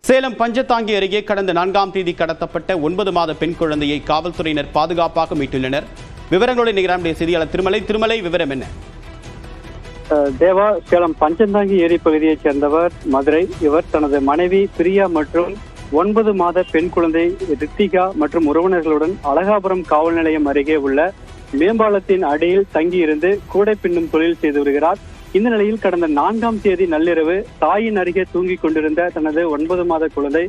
சேலம் பஞ்சத்தாங்கி அருகே கடந்த 4ஆம் தேதி கடத்தப்பட்ட 9 மாத பெண் குழந்தையை காவல்துறையினர் பாதுகாப்பாக மீட்டுள்ளனர். விவரங்களோடு நிகழ்ச்சிய செய்தியாளர் திருமலை விவரம் என்ன? தேவா, சேலம் பஞ்சந்தாங்கி ஏரி பகுதியைச் சேர்ந்தவர் மதுரை. இவர் தனது மனைவி பிரியா மற்றும் 9 மாத பெண் குழந்தை ரித்திகா மற்றும் உறவினர்களுடன் அழகாபுரம் காவல் நிலையம் அருகே உள்ள மேம்பாலத்தின் அடியில் தங்கியிருந்து கூடை பின்னும் தொழில் செய்து வருகிறார். இந்த நிலையில் கடந்த 4ஆம் தேதி நள்ளிரவு தாயின் அருகே தூங்கிக் கொண்டிருந்த தனது 9 மாத குழந்தை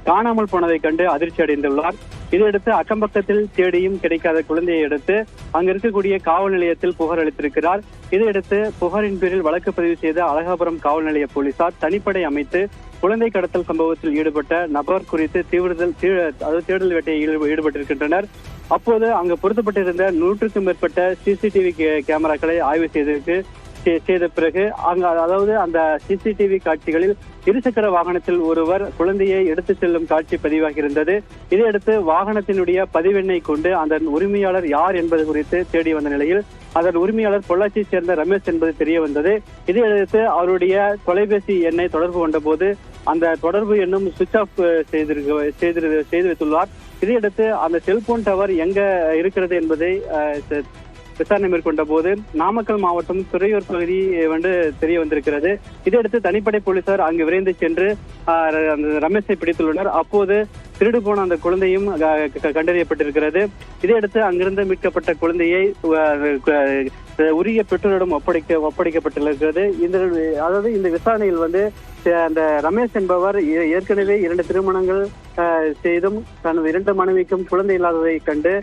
காணாமல் போனதை கண்டு அதிர்ச்சி அடைந்துள்ளார். இதையடுத்து அக்கம்பக்கத்தில் தேடியும் கிடைக்காத குழந்தையை அடுத்து அங்கு இருக்கக்கூடிய காவல் நிலையத்தில் புகார் அளித்திருக்கிறார். இதையடுத்து புகாரின் பேரில் வழக்கு பதிவு செய்த அழகாபுரம் காவல் நிலைய போலீசார் தனிப்படை அமைத்து குழந்தை கடத்தல் சம்பவத்தில் ஈடுபட்ட நபர் குறித்து தேடுதல் வேட்டையில் ஈடுபட்டிருக்கின்றனர். அப்போது அங்கு பொருத்தப்பட்டிருந்த 100க்கும் மேற்பட்ட சிசிடிவி கேமராக்களை ஆய்வு செய்த பிறகு அந்த சிசிடிவி காட்சிகளில் இருசக்கர வாகனத்தில் ஒருவர் குழந்தையை எடுத்து செல்லும் காட்சி பதிவாகியிருந்தது. இதையடுத்து வாகனத்தினுடைய பதிவெண்ணை கொண்டு அதன் உரிமையாளர் யார் என்பது குறித்து தேடி வந்த நிலையில் அதன் உரிமையாளர் பொள்ளாச்சியை சேர்ந்த ரமேஷ் என்பது தெரிய வந்தது. இதையடுத்து அவருடைய தொலைபேசி எண்ணை தொடர்பு கொண்ட போது அந்த தொடர்பு எண்ணும் சுவிட்ச் ஆஃப் செய்து வைத்துள்ளார். இதையடுத்து அந்த செல்போன் டவர் எங்க இருக்கிறது என்பதை விசாரணை மேற்கொண்ட போது நாமக்கல் மாவட்டம் துறையூர் பகுதி தெரிய வந்திருக்கிறது. இதையடுத்து தனிப்படை போலீசார் அங்கு விரைந்து சென்று ரமேஷை பிடித்துள்ளனர். அப்போது திருடு போன அந்த குழந்தையும் கண்டறியப்பட்டிருக்கிறது. இதையடுத்து அங்கிருந்து மீட்கப்பட்ட குழந்தையை உரிய பெற்றோரிடம் ஒப்படைக்கப்பட்டிருக்கிறது. இந்த விசாரணையில் அந்த ரமேஷ் என்பவர் ஏற்கனவே 2 திருமணங்கள் செய்தும் தனது 2 மனைவிக்கும் குழந்தை இல்லாததை கண்டு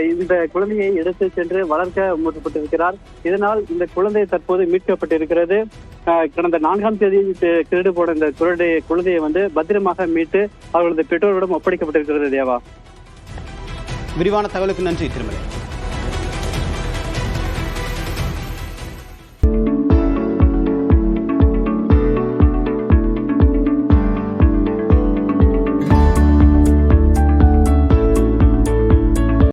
இந்த குழந்தையை எடுத்து சென்று வளர்க்க முற்பட்டிருக்கிறார். இதனால் இந்த குழந்தை தற்போது மீட்கப்பட்டிருக்கிறது. கடந்த 4ஆம் தேதி திருடு போன இந்த குழந்தையை பத்திரமாக மீட்டு அவர்களது பெற்றோரிடம் ஒப்படைக்கப்பட்டிருக்கிறது. தேவா, விரிவான தகவலுக்கு நன்றி திருமலை.